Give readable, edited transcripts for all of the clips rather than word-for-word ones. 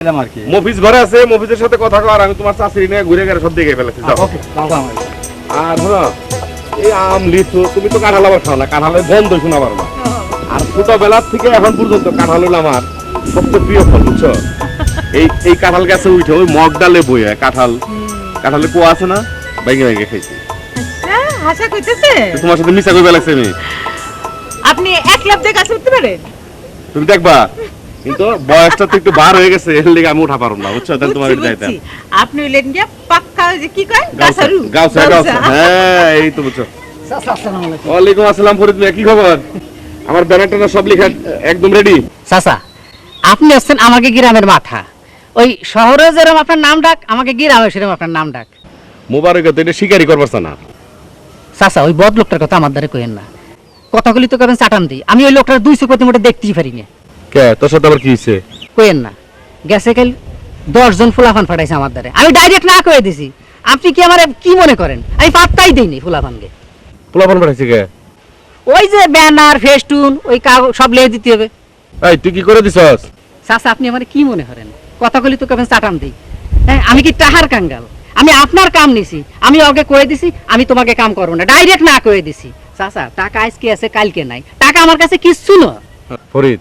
মফিজ ঘরে আছে, মফিজের সাথে কথা কর, আমি তোমার চাকরি নিয়ে ঘুরে গেলে সব দেখে ফেলেছি। আর ধরো এই আম লিচু, তুমি তো কাঁঠাল আবার খাও না, কাঁঠালের গন্ধ শোনা পারবা। আর ছোটবেলার থেকে এখন পর্যন্ত কাঁঠাল হলো আমার সবচেয়ে প্রিয় ফল, বুঝছো? এই কাঁঠাল গাছে উঠে ওই মগ ডালে বইয়া কাঁঠালের কোয়া আছে না, বাইকে বাইকে খাইছি। হাসা কইতেছে তোমার সাথে মিশা কইবা লাগছে আমি। আপনি এক লাফ দিয়ে গাছে উঠতে পারেন? তুমি দেখবা, কিন্তু বয়সটা তো একটু বার হয়ে গেছে, এর লিগে আমি উঠা পারব না, বুঝছো? তাহলে তোমার এটা যাইতাম। আপনি হইলেন গিয়া পাক্কা যে কি কয় গাছারু। হ্যাঁ, এই তো বুঝছো। আসসালামু আলাইকুম। ওয়ালাইকুম আসসালাম ফরিদ ভাই, কি খবর? আমার ব্যানারটা সব লেখা একদম রেডি। চাচা, আপনি হচ্ছেন আমাকে গ্রামের মাথা। ওই শহরে যেরকম আপনার নাম ডাক, আমাকে গ্রামে সেরকম আপনার নাম ডাক। মোবারক তো এটা শিকারি করবাস না। চাচা, ওই বদ লোকটার কথা আমার দ্বারা কইেন না। কথাগুলি তো করেন চাটান দিই, আমি ওই লোকটার 200 প্রতি মোটে দেখতেই পারি না। কে তোর সাথে আবার কি হইছে? কইেন না, গেছে কাল 10 জন ফুলাফান ফাটাইছে আমার দ্বারা, আমি ডাইরেক্ট না কয়ে দিছি। আপনি কি আমার কি মনে করেন আমি পাত্তাই দেইনি ফুলাফানকে? পোলাপান পাঠাইছে কে? ওই যে ব্যানার ফেস্টুন ওই সব লিয়ে দিতে হবে। এই তুই কি করে দিছস? চাচা, আপনি আমার কি মনে করেন? কথাগুলি তো কেমন চাটান দিই। হ্যাঁ, আমি কি টাহার কাঙ্গাল? আমি আপনার কাম নিছি, আমি ওকে কয়ে দিছি আমি তোমাকে কাম করবো না, ডাইরেক্ট না কয়ে দিছি। চাচা, টাকা আজকে আছে কালকে নাই, টাকা আমার কাছে কিচ্ছু না। ফরিদ,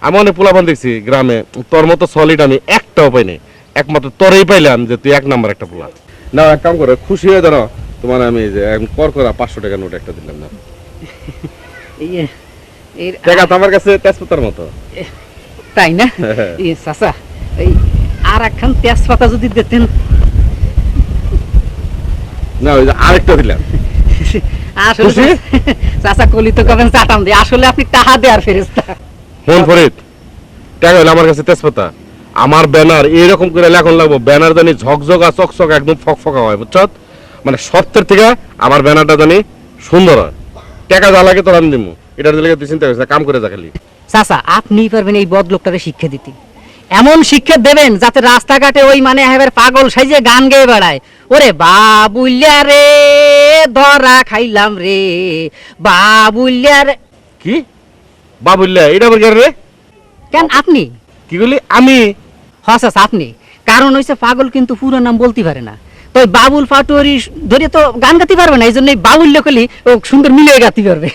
আমি অনেক পোলাপান দেখছি গ্রামে, তোর মতো সলিড আমি একটাও পাই নাই, একমাত্র তোরেই পাইলাম যে তুই এক নাম্বার একটা পোলা। না, এক কাম করে, খুশি হয়ে দাঁড়াও, তোমার আমি যে কর করা 500 টাকা নোট একটা দিলাম না। টাকা তো আমার কাছে তেজপাতার মতো, তাই না? চাচা, এই আর একখান তেজপাতা যদি দিতেন। না, ওই যে আরেকটা দিলাম। আসলে চাচা কলি তো কবেন চাটান দিই, আসলে আপনি টাকা দেওয়ার ফেরেশতা। ফোন ফরিদ, টাকা হলো আমার কাছে তেজপাতা। আমার ব্যানার এইরকম করে লেখন লাগবো, ব্যানার জানি ঝকঝকা চকচকা একদম ফকফকা হয়, বুঝছ? মানে সত্যের থেকে আমার ব্যানারটা জানি সুন্দর হয়। টাকা যা লাগে তোর আমি দিব, এটার দিকে তুই চিন্তা করিস না, কাম করে যা খালি। চাচা, আপনি পারবেন এই বদ লোকটারে শিক্ষা দিতে, এমন শিক্ষা দেবেন যাতে রাস্তাঘাটে ওই মানে একেবারে পাগল সাইজে গান গেয়ে বেড়ায়। ওরে বাবুলিয়া রে ধরা খাইলাম রে বাবুলিয়া রে। কি বাবুল্লা, এটা আবার রে? কেন আপনি কি বলি? আমি? হ্যাঁ চাচা, আপনি। কারণ হইছে পাগল কিন্তু পুরো নাম বলতে পারে না, তো ওই বাবুল ফাটোয়ারি ধরে তো গান গাতে পারবে না, এই জন্যই বাবুল্য কলি ও সুন্দর মিলিয়ে গাতে পারবে।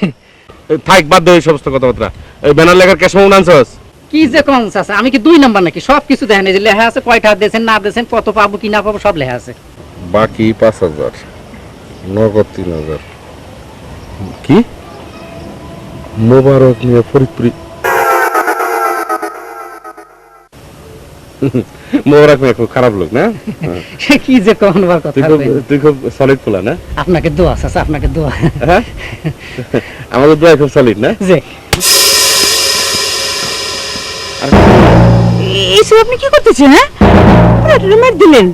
থাক, বাদ দে এই সমস্ত কথাবার্তা। এই ব্যানার লেখার ক্যাশ মাউন্ট আনছস? কি যে কম চাচা, আমি কি 2 নাম্বার নাকি? সব কিছু দেখেন, এই যে লেখা আছে কয়টা দিয়েছেন না দিয়েছেন, কত পাবো কি না পাবো সব লেখা আছে। বাকি 5000, নগদ 3000। কি মোবারক নিয়ে ফরিদপুরি? মোবারক নিয়ে খুব খারাপ লোক না? কি যে কোন কথা। তুই খুব সলিড পোলা না? আপনাকে দোয়া চাচা, আপনাকে দোয়া। হ্যাঁ, আমাদের দোয়া খুব সলিড না? যে এইসব আপনি কি করতেছেন? হ্যাঁ, রুমের দিলেন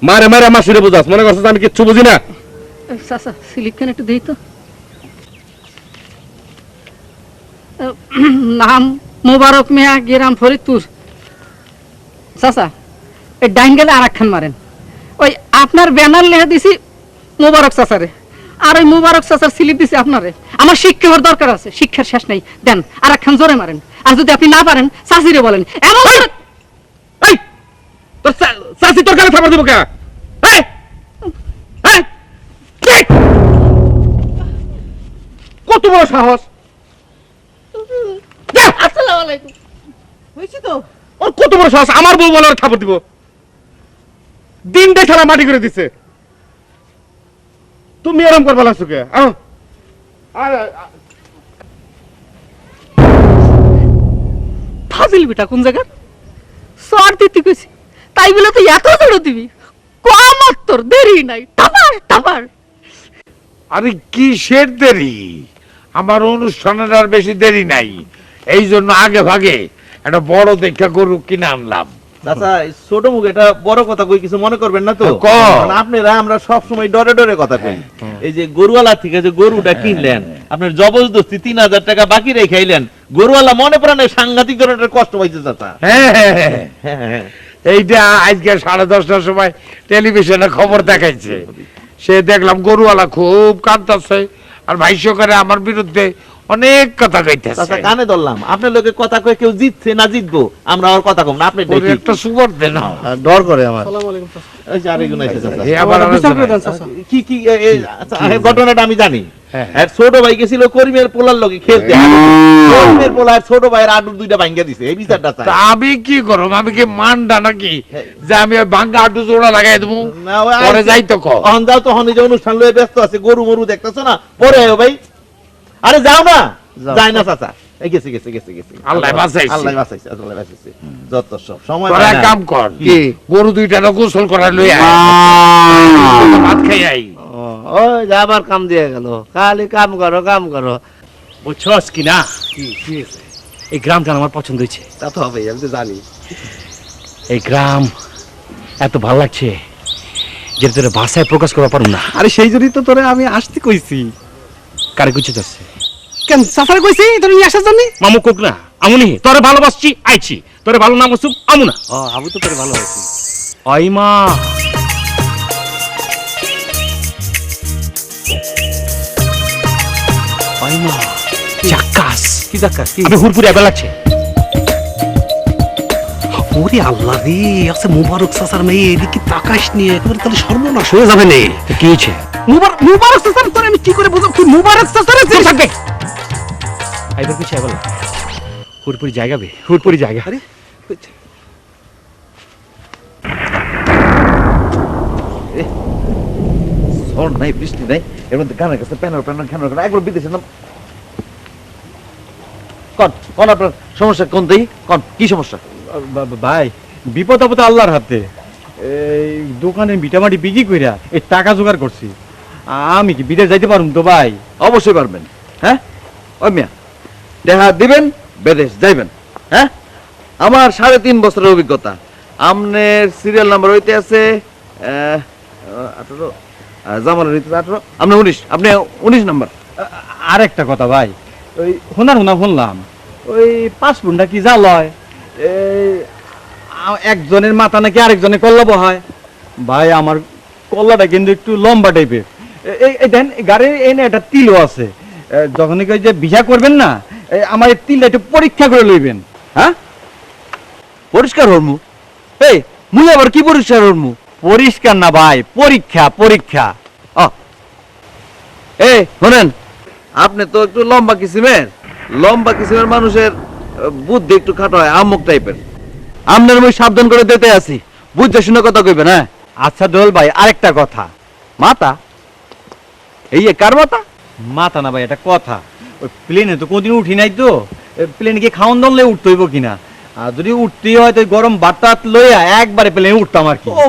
মারে মারে আমার শুনে বুঝাস, মনে করছিস আমি কিচ্ছু বুঝি না? চাচা স্লিপ খান একটু দেই তো। নাম মোবারক মিয়া, গ্রাম ফরিদপুর। চাচা, এই ডাইন গেলে আর একখান মারেন। ওই আপনার ব্যানার লেখা দিছি মোবারক চাচারে, আর ওই মোবারক চাচার স্লিপ দিছি আপনারে। আমার শিক্ষা হওয়ার দরকার আছে, শিক্ষার শেষ নাই, দেন আর একখান জোরে মারেন। আর যদি আপনি না পারেন চাচিরে বলেন। এমন এই তোর চাচি তোর গালে থাপড় দিব কে? এই এই কত বড় সাহস! আসসালামু আলাইকুম। হইছে তো? ওর কত বড় সাহস আমার বউ বলার থাপড় দিব? দিন দেখালা মাটি করে দিছে। তুমি এরকম করবা লাগছো কে? ফাজিল বেটা কোন জায়গা সর দিতে কইছি, তাই বলে তো এত জোর দিবি? কম তোর দেরি নাই, টাবার টাবার। আরে কিসের দেরি? আমার অনুষ্ঠানের আর বেশি দেরি নাই, এই জন্য আগে ভাগে একটা বড় দেখা গরু কিনে আনলাম। আচ্ছা, ছোট মুখ এটা বড় কথা কই, কিছু মনে করবেন না তো? কারণ আপনারা আমরা সব সময় ডরে ডরে কথা কই। এই যে গরুওয়ালা থেকে যে গরুটা কিনলেন, আপনার জবরদস্তি 3000 টাকা বাকি রেখাইলেন, গরুওয়ালা মনে প্রাণে সাংঘাতিক ধরনের কষ্ট পাইছে চাচা। হ্যাঁ, এইটা আজকে 10:30টার সময় টেলিভিশনে খবর দেখাইছে। সে দেখলাম গরুওয়ালা খুব কাঁদতেছে আর ভাষ্য করে আমার বিরুদ্ধে অনেক কথা কইতেছে চাচা কানে ধরলাম আপনার লোকে কথা কয়ে কেউ জিতছে না জিতবো আমরা আর কথা কম না আপনি ওরে একটা সুবর দে না ডর করে আমার এই যে আরেকজন এসে চাচা এ আবার আলোচনা। কি কি আচ্ছা, ঘটনাটা আমি জানি হ্যাঁ। এক ছোট ভাই গেছিল করিমের পোলার লগে খেলতে করিমের পোলার ছোট ভাইয়ের আডুর দুইটা ভাঙ্গা দিছে এই বিচারটা চাই। তা আমি কি করব আমি কি মানডা নাকি যে আমি ওই ভাঙ্গা আটু জোড়া লাগাই দেবো না, ওই পরে আইছে। যাই তো ক অহন যাও তো হন এই যে অনুষ্ঠান লয়ে ব্যস্ত আছে গরু মরু দেখতেছ না পরে আয়ো ভাই আরে যাও না যাই না চাচা এই গেছে গেছে গেছে গেছে আল্লাহ বাঁচাইছে। আল্লাহ বাঁচাইছে আল্লাহ বাঁচাইছে যত সব সময় তোরা পায় এক না। কাম কর কি? গরু দুইটা না গোসল করা লই আয় ভাত খাই আই ওই যে আবার কাম দিয়ে গেল খালি কাম করো কাম করো। বুঝছস কি না এই গ্রামটা আমার পছন্দ হয়েছে তা তো হবে আমি তো জানি। এই গ্রাম এত ভালো লাগছে যেটা তোর ভাষায় প্রকাশ করা পারুম না। আরে সেই জন্যই তো তোরে আমি আসতে কইছি। কারে কুচে যাচ্ছে কেন চাচার কইছি তোর নিয়ে আসার জন্য? মামু কোক না আমুনি তোরে ভালোবাসছি আইছি তোরে ভালো নাম হসুম আমু না ও আমি তো তোরে ভালো আছি। ওই মা ওই মা চাক্কাস কি জাক্কা কি? আমি হুরপুরে এবার লাগছে ওরে আল্লাহ রে আছে মুবারক চাচার মেয়ে এদিকে তাকাস নিয়ে একেবারে তাহলে সর্বনাশ হয়ে যাবে নে কি হয়েছে মুবারক চাচার তোরে আমি কি করে বুঝাবো তুই মুবারক চাচার চুপ থাকবে আইবার কিছু আইবার হুরপুরি জায়গা বে হুরপুরি জায়গা আরে ঝড় নাই বৃষ্টি নাই এর মধ্যে গানের কাছে প্যানার একবার বিদেশে নাম কোন আপনার সমস্যা কোন দেই কোন কি সমস্যা ভাই বিপদ আপদ আল্লাহর হাতে। এই দোকানে মিটামাটি বিক্রি কইরা এই টাকা জোগাড় করছি। আমি কি বিদেশ যাইতে পারুম তো ভাই? অবশ্যই পারবেন হ্যাঁ ওই মিয়া দেখা দিবেন বিদেশ যাইবেন হ্যাঁ আমার 3.5 বছরের অভিজ্ঞতা আমনের সিরিয়াল নাম্বার হইতে আছে 18 জামালের হইতে 18 আপনি 19 আপনি 19 নাম্বার আর একটা কথা ভাই ওই হোনা শুনলাম ওই পাসপোর্টটা কি যা লয় এই একজনের মাথা নাকি আরেকজনের কল্লা বহায়। ভাই আমার কল্লাটা কিন্তু একটু লম্বা টাইপের। এই দেন গাড়ির এনে একটা তিলও আছে। যখন ওই যে ভিসা করবেন না আমার এই তিলটা একটু পরীক্ষা করে লইবেন। হ্যাঁ পরিষ্কার হরমু এই মুই আবার কি পরিষ্কার হরমু পরিষ্কার না ভাই পরীক্ষা পরীক্ষা। এই শোনেন আপনি তো একটু লম্বা কিসিমের মানুষের বুদ্ধি একটু খাটো হয় আমুক টাইপের আপনার মুই সাবধান করে দিতে আছি বুঝতে শুনে কথা কইবেন হ্যাঁ আচ্ছা দোল ভাই আরেকটা কথা। মাতা এই কার মাতা মাথা না ভাই এটা কথা। ওই প্লেনে তো কোনদিন উঠি নাই তো প্লেনে কি খাওয়ান দনলে উঠতে হইব কিনা। আর যদি উঠতেই হয় তো গরম বাতাস লইয়া একবারে প্লেনে উঠতাম আর কি।